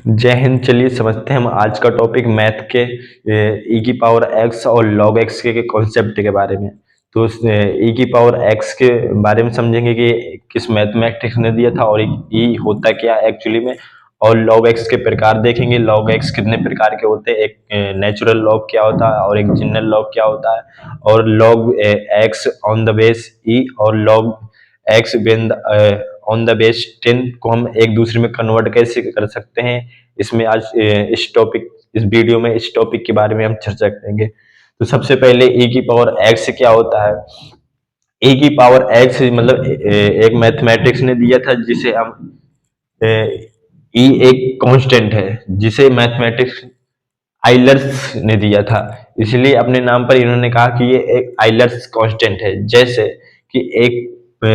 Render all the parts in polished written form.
जय हिंद। चलिए समझते हैं हम आज का टॉपिक मैथ के ई की पावर एक्स और लॉग एक्स के कॉन्सेप्ट के बारे में। तो ई की पावर एक्स के बारे में समझेंगे कि किस मैथमेटिक्स ने दिया था और ई होता क्या एक्चुअली में, और लॉग एक्स के प्रकार देखेंगे। लॉग एक्स कितने प्रकार के होते हैं, एक नेचुरल लॉग क्या होता है और एक जनरल लॉग क्या होता है, और log X on the base E और लॉग एक्स बेन ऑन द बेस 10 को हम एक दूसरे में कन्वर्ट कैसे कर सकते हैं। इसमें आज इस वीडियो में इस टॉपिक के बारे में हम चर्चा करेंगे। तो सबसे पहले e की पावर x क्या होता है। e की पावर x मतलब एक मैथमेटिक्स ने दिया था जिसे हम e एक कांस्टेंट है जिसे मैथमेटिक्स आइलर्स ने दिया था, इसलिए अपने नाम पर इन्होंने कहा कि ये एक आइलर्स कांस्टेंट है। जैसे कि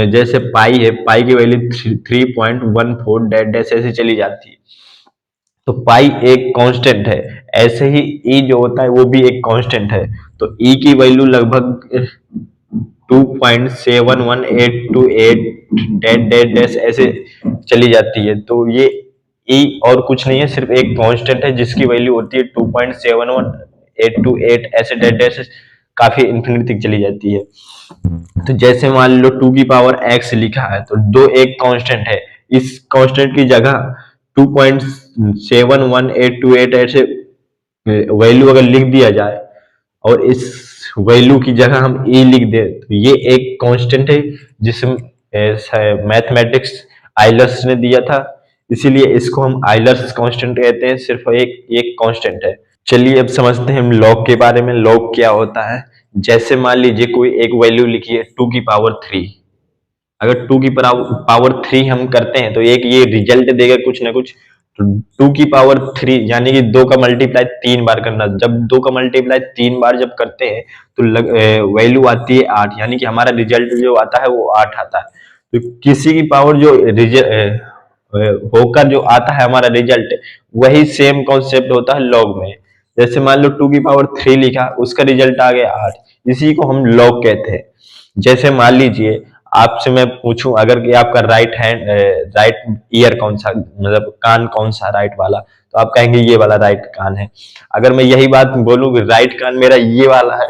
जैसे पाई है, पाई की वैल्यू 3.14 डैश डैश ऐसे चली जाती है, तो पाई एक कांस्टेंट है। ऐसे ही ई जो होता है वो भी एक कांस्टेंट है, तो ई की वैल्यू लगभग 2.71828 डैश डैश डैश ऐसे चली जाती है। तो ये ई और कुछ नहीं है, सिर्फ एक कांस्टेंट है जिसकी वैल्यू होती है 2.71828 ऐसे डैश डैश काफी इंफिनिटी तक चली जाती है। तो जैसे मान लो 2 की पावर x लिखा है, तो दो एक कांस्टेंट है, इस कांस्टेंट की जगह 2.71828 ऐसे वैल्यू अगर लिख दिया जाए और इस वैल्यू की जगह हम e लिख दें, तो ये एक कांस्टेंट है जिसे मैथमेटिक्स आइलर्स ने दिया था, इसीलिए इसको हम आइलर्स कांस्टेंट कहते हैं। सिर्फ एक एक कांस्टेंट है। चलिए अब समझते हैं हम लॉग के बारे में। लॉग क्या होता है, जैसे मान लीजिए कोई एक वैल्यू लिखी है 2 की पावर 3। अगर 2 की पावर 3 हम करते हैं तो एक ये रिजल्ट देगा कुछ ना कुछ। तो 2 की पावर 3 यानी कि 2 का मल्टीप्लाई 3 बार करना। जब 2 का मल्टीप्लाई 3 बार जब करते हैं तो वैल्यू आती है 8, यानी कि हमारा रिजल्ट जो आता है वो 8 आता है। तो किसी की पावर जो होकर जो आता है हमारा रिजल्ट, वही सेम कॉन्सेप्ट होता है लॉग में। जैसे मान लो 2 की पावर 3 लिखा, उसका रिजल्ट आ गया 8, इसी को हम लॉग कहते हैं। जैसे मान लीजिए आपसे मैं पूछूं अगर कि आपका राइट ईयर कौन सा, मतलब कान कौन सा राइट वाला, तो आप कहेंगे ये वाला राइट कान है। अगर मैं यही बात बोलूं कि राइट कान मेरा ये वाला है,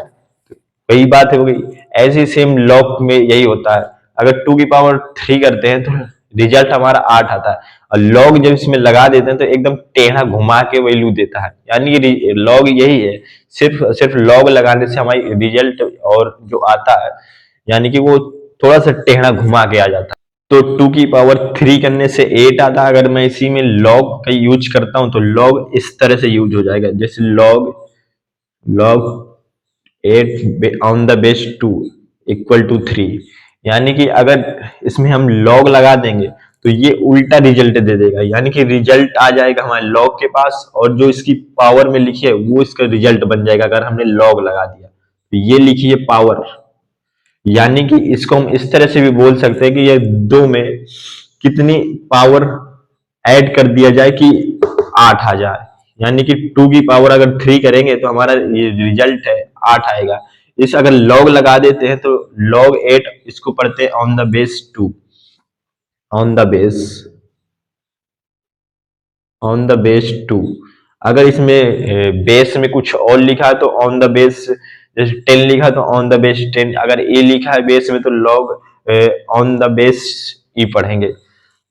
वही बात हो गई। ऐसे सेम लॉग में यही होता है। अगर 2 की पावर 3 करते हैं तो रिजल्ट हमारा 8 आता है, और लॉग जब इसमें लगा देते हैं तो एकदम टेढ़ा घुमा के वैल्यू देता है। यानी कि लॉग यही है, सिर्फ सिर्फ लॉग लगाने से हमारी रिजल्ट और जो आता है यानी कि वो थोड़ा सा टेढ़ा घुमा के आ जाता है। तो 2 की पावर 3 करने से 8 आता है। अगर मैं इसी में लॉग का यूज करता हूं तो लॉग इस तरह से यूज हो जाएगा, जैसे log log 8 on the base 2 equal to 3। यानी कि अगर इसमें हम लॉग लगा देंगे तो ये उल्टा रिजल्ट दे देगा, यानी कि रिजल्ट आ जाएगा हमारे लॉग के पास और जो इसकी पावर में लिखी है वो इसका रिजल्ट बन जाएगा अगर हमने लॉग लगा दिया। तो ये लिखी है पावर, यानी कि इसको हम इस तरह से भी बोल सकते हैं कि ये दो में कितनी पावर ऐड कर दिया जाए कि 8 आ जाए। यानी कि 2 की पावर अगर 3 करेंगे तो हमारा ये रिजल्ट है 8 आएगा। इस अगर लॉग लगा देते हैं तो लॉग 8 इसको पढ़ते हैं on the base 2, on the base on the base 2। अगर इसमें बेस में कुछ और लिखा है तो ऑन द बेस, जैसे 10 लिखा तो ऑन द बेस 10। अगर ए लिखा है बेस में तो लॉग ऑन द बेस ई पढ़ेंगे।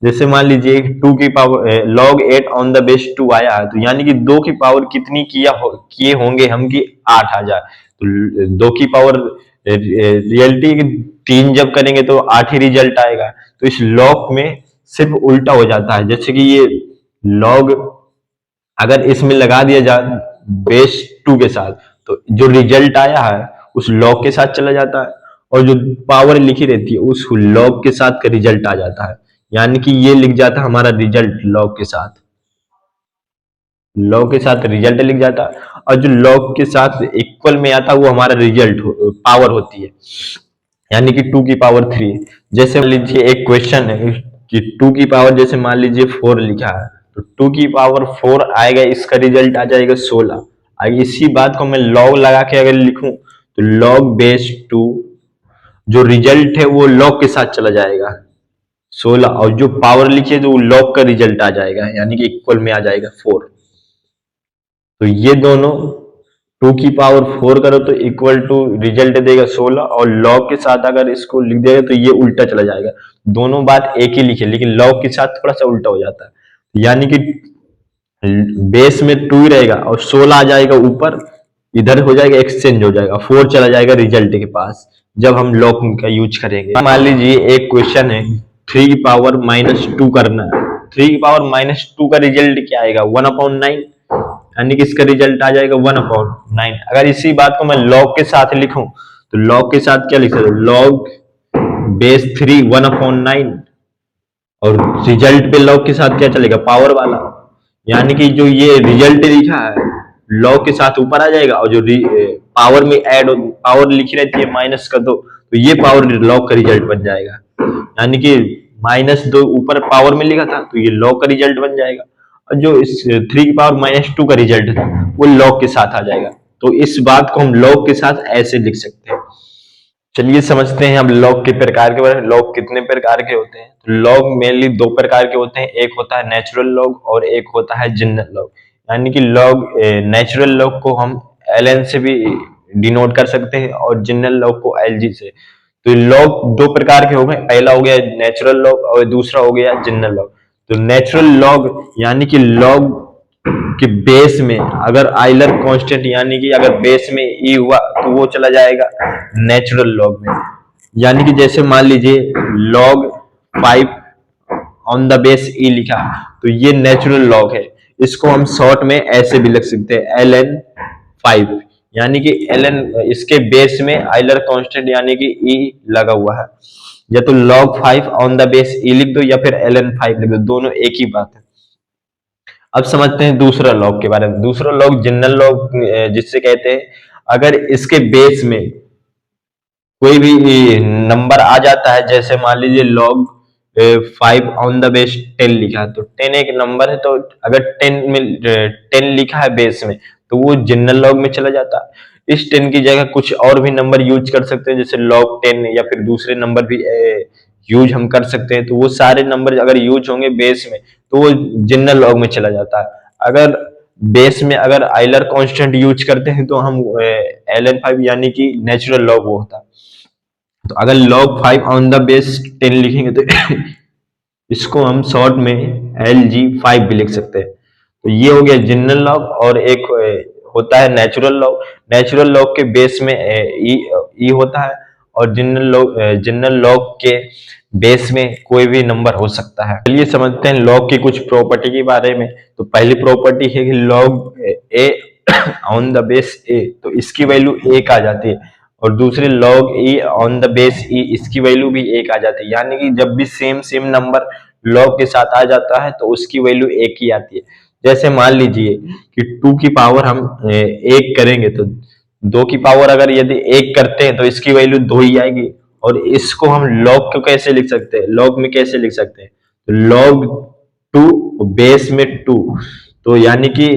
जैसे मान लीजिए 2 की power log 8 on the base 2 आया है, तो यानी कि 2 की पावर कितनी किए होंगे हम कि 8 आ जाए। तो 2 की पावर रियलिटी 3 जब करेंगे तो 8 ही रिजल्ट आएगा। तो इस लॉग में सिर्फ उल्टा हो जाता है, जैसे कि ये लॉग अगर इसमें लगा दिया जाए बेस 2 के साथ तो जो रिजल्ट आया है उस लॉग के साथ चला जाता है, और जो पावर लिखी रहती है उस लॉग के साथ का रिजल्ट आ जाता है। यानी कि ये लिख जाता है हमारा रिजल्ट लॉग के साथ, लॉग के साथ रिजल्ट लिख जाता है, और जो लॉग के साथ इक्वल में आता है वो हमारा रिजल्ट पावर होती है, यानी कि 2 की पावर 3। जैसे मान लीजिए एक क्वेश्चन है कि 2 की पावर जैसे मान लीजिए 4 लिखा है, तो 2 की पावर 4 आएगा, इसका रिजल्ट आ जाएगा 16। इसी बात को मैं लॉग लगा के अगर लिखूं तो लॉग बेस 2, जो रिजल्ट है वो लॉग के साथ चला जाएगा। 16 और जो पावर लिखी है तो वो लॉग का रिजल्ट आ जाएगा, यानी कि इक्वल में आ जाएगा 4। तो ये दोनों 2 की पावर 4 करो तो इक्वल टू रिजल्ट देगा 16, और लॉग के साथ अगर इसको लिख देगा तो ये उल्टा चला जाएगा। दोनों बात एक ही लिखे, लेकिन लॉग के साथ थोड़ा सा उल्टा हो जाता है, यानी कि बेस में 2 ही रहेगा और 16 आ जाएगा ऊपर, इधर हो जाएगा एक्सचेंज हो जाएगा, 4 चला जाएगा रिजल्ट के पास जब हम लॉग का यूज करेंगे। मान लीजिए एक क्वेश्चन है 3 की पावर -2 करना है। 3 की पावर -2 का रिजल्ट क्या आएगा? 1/9, यानी कि इसका रिजल्ट आ जाएगा 1/9। अगर इसी बात को मैं लॉग के साथ लिखूं तो लॉग के साथ क्या लिख सकते? लॉग बेस 3 1/9, और रिजल्ट पे लॉग के साथ क्या चलेगा? पावर वाला, यानी कि जो ये रिजल्ट लिखा है लॉग के साथ ऊपर आ जाएगा, और जो पावर में ऐड पावर लिखी रहती है -2, तो ये पावर लॉग का रिजल्ट बन जाएगा, यानी कि -2 ऊपर पावर में लिखा था तो ये लॉग का रिजल्ट बन जाएगा, और जो इस 3 की पावर -2 का रिजल्ट था वो लॉग के साथ आ जाएगा। तो इस बात को हम लॉग के साथ ऐसे लिख सकते हैं। चलिए समझते हैं अब लॉग के प्रकार के बारे में। लॉग कितने प्रकार के होते हैं? तो लॉग मेनली 2 प्रकार के होते हैं, एक होता है नेचुरल लॉग और एक होता है जनरल लॉग। यानी कि लॉग नेचुरल लॉग को हम ln से भी डिनोट कर सकते हैं और जनरल लॉग को lg से। तो लॉग 2 प्रकार के हो गए, पहला हो गया नेचुरल लॉग और दूसरा हो गया जनरल लॉग। तो नेचुरल लॉग यानी कि लॉग कि बेस में अगर आइलर कांस्टेंट यानी कि अगर बेस में ई हुआ तो वो चला जाएगा नेचुरल लॉग में। यानी कि जैसे मान लीजिए log 5 ऑन द बेस ई लिखा, तो ये नेचुरल लॉग है। इसको हम शॉर्ट में ऐसे भी लिख सकते हैं ln 5, यानी कि ln इसके बेस में आइलर कांस्टेंट यानी कि ई लगा हुआ है। या तो log 5 ऑन द बेस ई लिख दो या फिर ln 5 लिख दो, दोनों एक ही बात है। अब समझते हैं दूसरा लॉग के बारे में। दूसरा लॉग जनरल लॉग जिससे कहते हैं अगर इसके बेस में कोई भी नंबर आ जाता है, जैसे मान लीजिए log 5 ऑन द बेस 10 लिखा है, तो 10 एक नंबर है, तो अगर 10 लिखा है बेस में तो वो जनरल लॉग में चला जाता है। इस 10 की जगह कुछ और भी नंबर यूज कर सकते हैं, जैसे log 10 या फिर दूसरे नंबर भी यूज हम कर सकते हैं। तो वो सारे नंबर अगर यूज होंगे बेस में तो वो जनरल लॉग में चला जाता है। अगर बेस में अगर आइलर कांस्टेंट यूज करते हैं तो हम ln 5 यानी कि नेचुरल लॉग वो होता है। तो अगर log 5 ऑन द बेस 10 लिखेंगे तो इसको हम शॉर्ट में lg5 भी लिख सकते हैं। तो ये हो गया जनरल लॉग, और एक होता है नेचुरल लॉग। नेचुरल लॉग के बेस में ई होता है, और जनरल लॉग के बेस में कोई भी नंबर हो सकता है। चलिए समझते हैं लॉग की कुछ प्रॉपर्टी के बारे में। तो पहली प्रॉपर्टी है कि log a on the base a, तो इसकी वैल्यू 1 आ जाती है, और दूसरे log e on the base e, इसकी वैल्यू भी 1 आ जाती है। यानी कि जब भी सेम सेम नंबर log के साथ आ जाता है तो उसकी वैल्यू 1 ही आती है। जैसे मान लीजिए कि 2 की पावर हम 1 करेंगे तो 2 की पावर अगर यदि 1 करते हैं तो इसकी वैल्यू 2 ही आएगी। और इसको हम log को कैसे लिख सकते हैं? log में कैसे लिख सकते हैं? तो log 2 बेस में 2, तो यानी कि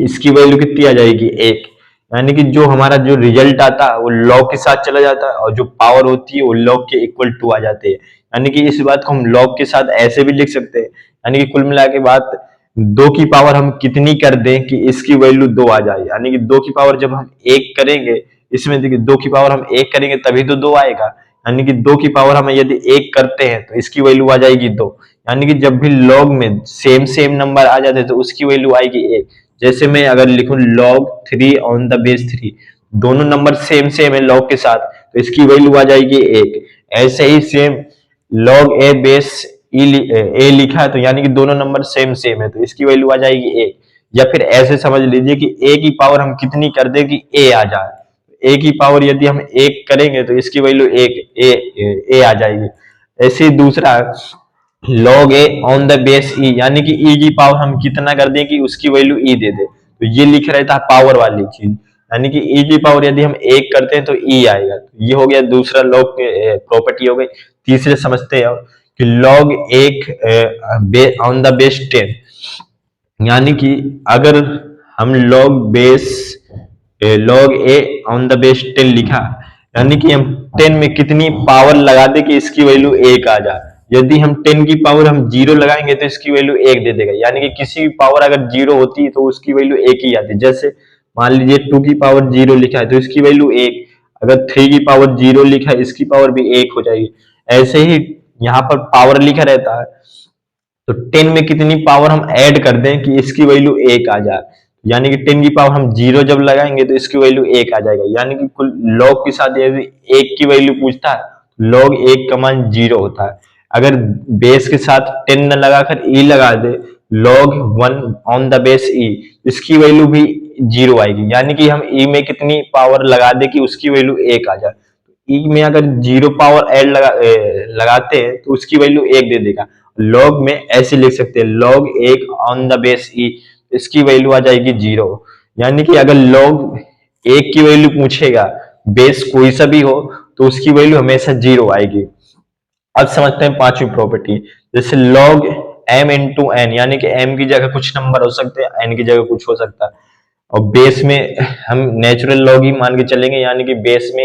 इसकी वैल्यू कितनी आ जाएगी? 1। यानी कि जो हमारा जो रिजल्ट आता है वो log के साथ चला जाता है, और जो पावर होती है वो log के इक्वल टू आ जाती है। यानी कि इस बात को हम log के साथ ऐसे भी लिख सकते हैं। यानी कि कुल मिला के बात 2 की पावर हम कितनी कर दें कि इसकी वैल्यू 2 आ जाए। यानी कि 2 की पावर जब हम 1 करेंगे, इसमें देखिए 2 की पावर हम 1 करेंगे तभी तो 2 आएगा। यानी कि 2 की पावर हम यदि 1 करते हैं तो इसकी वैल्यू आ जाएगी 2। यानी कि जब भी log में सेम सेम नंबर आ जाते हैं तो उसकी वैल्यू आएगी 1। जैसे मैं अगर लिखूं log 3 ऑन द बेस 3, दोनों नंबर सेम सेम है log के साथ, तो इसकी वैल्यू आ जाएगी 1। ऐसे ही सेम log a बेस ए लिखा है, तो यानी कि दोनों नंबर सेम सेम है, तो इसकी वैल्यू आ जाएगी 1। या फिर ऐसे समझ लीजिए कि a की पावर हम कितनी कर दें कि a आ जाए। a की पावर यदि हम 1 करेंगे तो इसकी वैल्यू 1 a आ जाएगी। ऐसे ही दूसरा log a on the base e, यानी कि e की पावर हम कितना कर दें कि उसकी वैल्यू e दे दे, तो ये लिख रहता है पावर वाली चीज। यानी कि e की पावर यदि हम 1 करते हैं तो e आएगा। तो ये हो गया दूसरा log प्रॉपर्टी हो गई। तीसरे समझते हैं कि log 1 ऑन द बेस 10, यानी कि अगर हम log a on the base 10 लिखा, यानी कि हम 10 में कितनी पावर लगा दे कि इसकी वैल्यू 1 आ जाए, यदि हम 10 की पावर हम 0 लगाएंगे तो इसकी वैल्यू 1 दे देगा, यानी कि किसी भी पावर अगर 0 होती है तो उसकी वैल्यू 1 ही आती है। जैसे मान लीजिए 2 की पावर 0 लिखा है तो इसकी वैल्यू 1, अगर 3 की पावर 0 लिखा है इसकी पावर भी 1 हो जाएगी। ऐसे ही यहाँ पर पावर लिखा रहता है, तो 10 में कितनी पावर हम ऐड कर दें कि इसकी वैल्यू 1 आ जाए, यानी कि 10 की पावर हम 0 जब लगाएंगे तो इसकी वैल्यू 1 आ जाएगा। यानी कि कुल लॉग के साथ यदि 1 की वैल्यू पूछता है लॉग 1 का मान 0 होता है। अगर बेस के साथ 10 न लगाकर ई लगा दे लॉग 1 ऑन द बेस ई, इसकी वैल्यू भी 0 आएगी। यानी कि हम ई में कितनी पावर लगा दे कि उसकी वैल्यू 1 आ जाए। ई में अगर 0 पावर ऐड लगाते हैं तो उसकी वैल्यू 1 दे देगा। लॉग में ऐसे लिख सकते हैं लॉग 1 ऑन द बेस ई, इसकी वैल्यू आ जाएगी 0। यानी कि अगर लॉग 1 की वैल्यू पूछेगा बेस कोई सा भी हो तो उसकी वैल्यू हमेशा 0 आएगी। अब समझते हैं पांचवी प्रॉपर्टी, जैसे log m इंटू एन, यानी कि m की जगह कुछ नंबर हो सकते हैं n की जगह कुछ हो सकता है, और बेस में हम नेचुरल लॉग ही मान के चलेंगे, यानी कि बेस में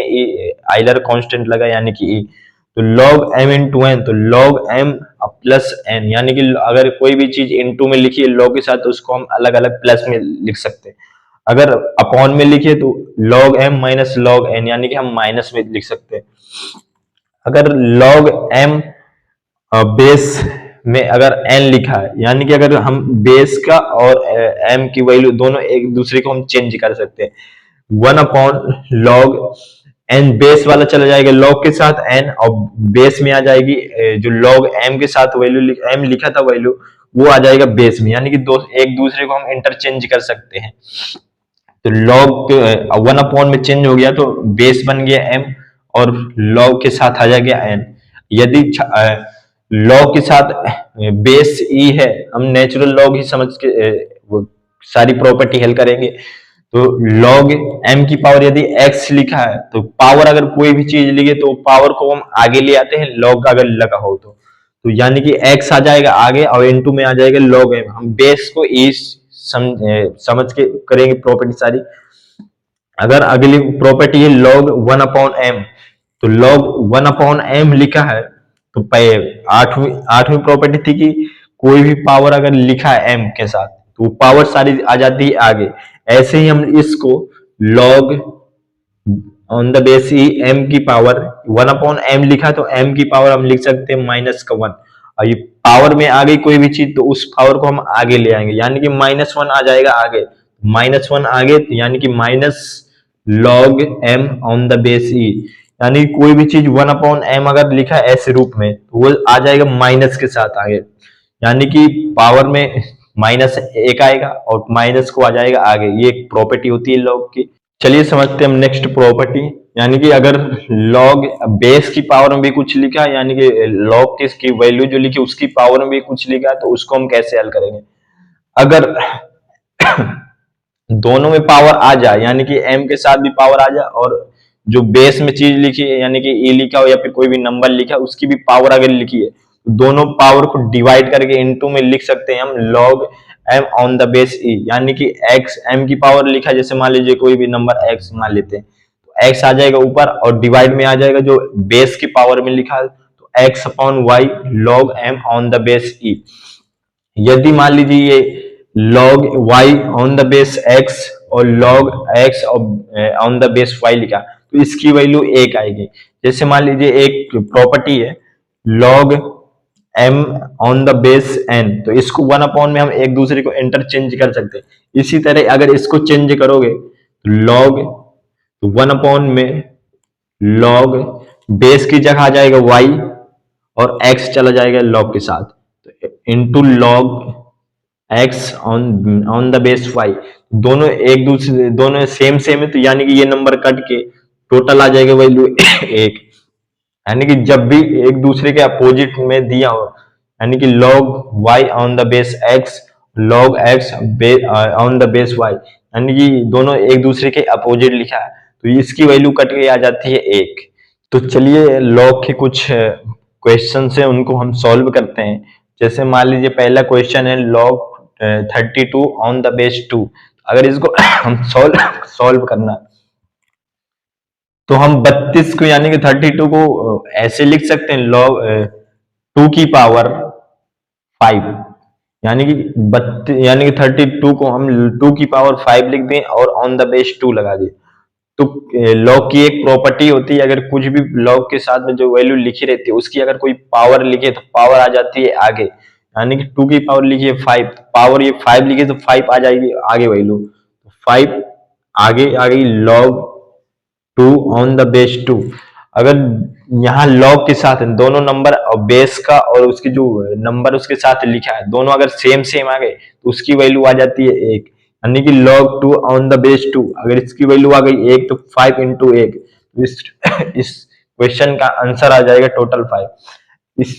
आइलर कांस्टेंट लगा यानी कि e, तो log m इंटू एन, तो log m प्लस n, यानी कि अगर कोई भी चीज इंटू में लिखी है log के साथ तो उसको हम अलग अलग प्लस में लिख सकते हैं। अगर अपॉन में लिखे तो log m minus log n, यानी कि हम माइनस में लिख सकते हैं। अगर log m बेस में अगर n लिखा है, यानी कि अगर हम बेस का और m की वैल्यू दोनों एक दूसरे को हम चेंज कर सकते हैं। 1 अपॉन log n, बेस वाला चला जाएगा log के साथ n, और बेस में आ जाएगी जो log m के साथ वैल्यू m लिखा था वैल्यू वो आ जाएगा बेस में, यानी कि एक दूसरे को हम इंटरचेंज कर सकते हैं। तो log 1 अपॉन में चेंज हो गया तो बेस बन गया m और log के साथ आ जाएगा n। यदि log के साथ बेस e है, हम नेचुरल log ही समझ के वो सारी प्रॉपर्टी हल करेंगे। तो log m की पावर यदि x लिखा है तो पावर अगर कोई भी चीज लिखे तो पावर को हम आगे ले आते हैं log अगर लगा हो तो यानी कि x आ जाएगा आगे और इनटू में आ जाएगा log m। हम बेस को e समझ के करेंगे प्रॉपर्टी सारी। अगर अगली प्रॉपर्टी है log 1 अपॉन m, तो log 1 अपॉन m लिखा है तो आठवीं प्रॉपर्टी थी कि कोई भी पावर अगर लिखा है m के साथ तो पावर सारी आ जाती है आगे। ऐसे ही हम इसको log on the base E m की पावर 1 अपॉन m लिखा तो m की पावर हम लिख सकते हैं माइनस का 1, और ये पावर में आ गई कोई भी चीज तो उस पावर को हम आगे ले आएंगे, यानी कि -1 आ जाएगा आगे। -1 आगे यानी कि minus log m on the base E, यानी कोई भी चीज 1 अपॉन m अगर लिखा है ऐसे रूप में तो वो आ जाएगा माइनस के साथ आगे, यानी कि पावर में -1 आएगा और माइनस को आ जाएगा आगे। ये एक प्रॉपर्टी होती है लॉग की। चलिए समझते हैं हम नेक्स्ट प्रॉपर्टी, यानी कि अगर लॉग बेस की पावर में भी कुछ लिखा है, यानी कि लॉग की वैल्यू जो लिखी उसकी पावर में भी कुछ लिखा है तो उसको हम कैसे हल करेंगे। अगर दोनों में पावर आ जाए, यानी कि m के साथ भी पावर आ जाए और जो बेस में चीज लिखी है यानी कि e लिखा हो या फिर कोई भी नंबर लिखा है उसकी भी पावर अगर लिखी है तो दोनों पावर को डिवाइड करके इनटू में लिख सकते हैं हम log m on the base e, यानी कि x m की पावर लिखा है, जैसे मान लीजिए कोई भी नंबर x मान लेते हैं तो x आ जाएगा ऊपर और डिवाइड में आ जाएगा जो बेस की पावर में लिखा है तो x upon y log m on the base e। यदि मान लीजिए ये log y on the base x और log x on the base y लिखा तो इसकी वैल्यू 1 आएगी। जैसे मान लीजिए एक प्रॉपर्टी है log m on the base n, तो इसको 1 अपॉन में हम एक दूसरे को इंटरचेंज कर सकते हैं। इसी तरह अगर इसको चेंज करोगे तो log 1 अपॉन में log बेस की जगह आ जाएगा y और x चला जाएगा log के साथ, तो into log x on the base y, दोनों एक दूसरे दोनों सेम है तो यानी कि ये नंबर कट के टोटल आ जाएगा वैल्यू 1। यानी कि जब भी एक दूसरे के अपोजिट में दिया हो, यानी कि log y on the base x log x on the base y, यानी कि दोनों एक दूसरे के अपोजिट लिखा है तो इसकी वैल्यू कट के आ जाती है 1। तो चलिए log के कुछ क्वेश्चन है उनको हम सॉल्व करते हैं। जैसे मान लीजिए पहला क्वेश्चन है log 32 ऑन द बेस 2। अगर इसको हम सॉल्व करना तो हम 32 को यानी कि 32 को ऐसे लिख सकते हैं log 2 की पावर 5, यानी कि 32 को हम 2 की पावर 5 लिख दें और ऑन द बेस 2 लगा दें। तो लॉग की एक प्रॉपर्टी होती है, अगर कुछ भी लॉग के साथ में जो वैल्यू लिखी रहती है उसकी अगर कोई पावर लिखे तो पावर आ जाती है आगे, यानी कि 2 की पावर लिखिए 5, पावर ये 5 लिखे तो 5 आ जाएगी आगे वैल्यू, 5 आगे आ गई लॉग 2 ऑन द बेस 2। अगर यहाँ लॉग के साथ दोनों नंबर और बेस का और उसके जो नंबर उसके साथ लिखा है दोनों अगर सेम सेम आ गए तो उसकी वैल्यू आ जाती है 1, यानी कि log 2 ऑन द बेस 2। अगर इसकी वैल्यू आ गई 1 तो 5 इंटू 1, तो इस क्वेश्चन का आंसर आ जाएगा टोटल 5। इस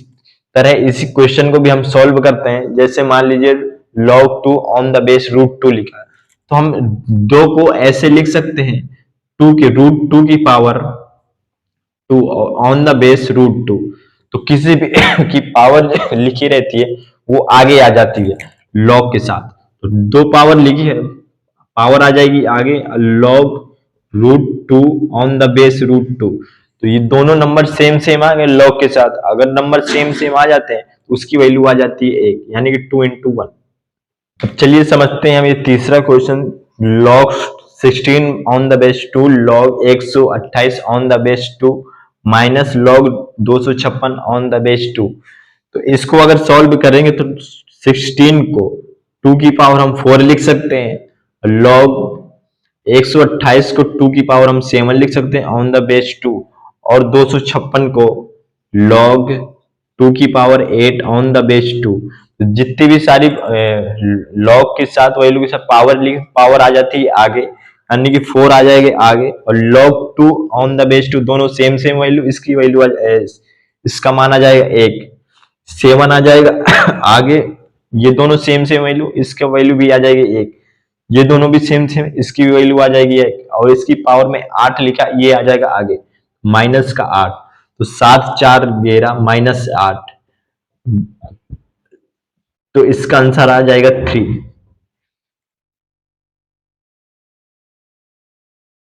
तरह इसी क्वेश्चन को भी हम सॉल्व करते हैं। जैसे मान लीजिए log 2 on the base root 2 लिखा है, तो हम दो को ऐसे लिख सकते हैं, 2 के रूट 2 की power 2 on the base root 2। तो किसी भी की पावर लिखी रहती है वो आगे आ जाती है लॉग के साथ। तो दो पावर लिखी है, पावर आ जाएगी आगे log root 2 on the base root 2। तो ये दोनों नंबर सेम सेम आ गए लॉग के साथ, अगर नंबर सेम सेम आ जाते हैं तो उसकी वैल्यू आ जाती है 1, यानी कि 2 इंटू 1। अब चलिए समझते हैं हम ये तीसरा question. log 16 on the base 2 log 128 on the base 2 minus log 256 on the base 2। तो इसको अगर सॉल्व करेंगे तो 16 को 2 की पावर हम 4 लिख सकते हैं, log 128 को 2 की पावर हम 7 लिख सकते हैं ऑन द बेस 2, और 256 को log 2 की पावर 8 ऑन द बेस 2। जितनी भी सारी लॉग के साथ वैल्यू के साथ पावर आ जाती है आगे, यानी कि 4 आ जाएंगे आगे, और log 2 ऑन द बेस 2 दोनों सेम सेम वैल्यू, इसकी वैल्यू इसका मान आ जाएगा 1, 7 आ जाएगा आगे, ये दोनों सेम सेम वैल्यू, इसका वैल्यू भी आ जाएगी 1, ये दोनों भी सेम सेम, इसकी वैल्यू आ जाएगी 1, और इसकी पावर में 8 लिखा, ये आ जाएगा आगे माइनस का 8। तो 7 4 11 माइनस 8, तो इसका आंसर आ जाएगा 3।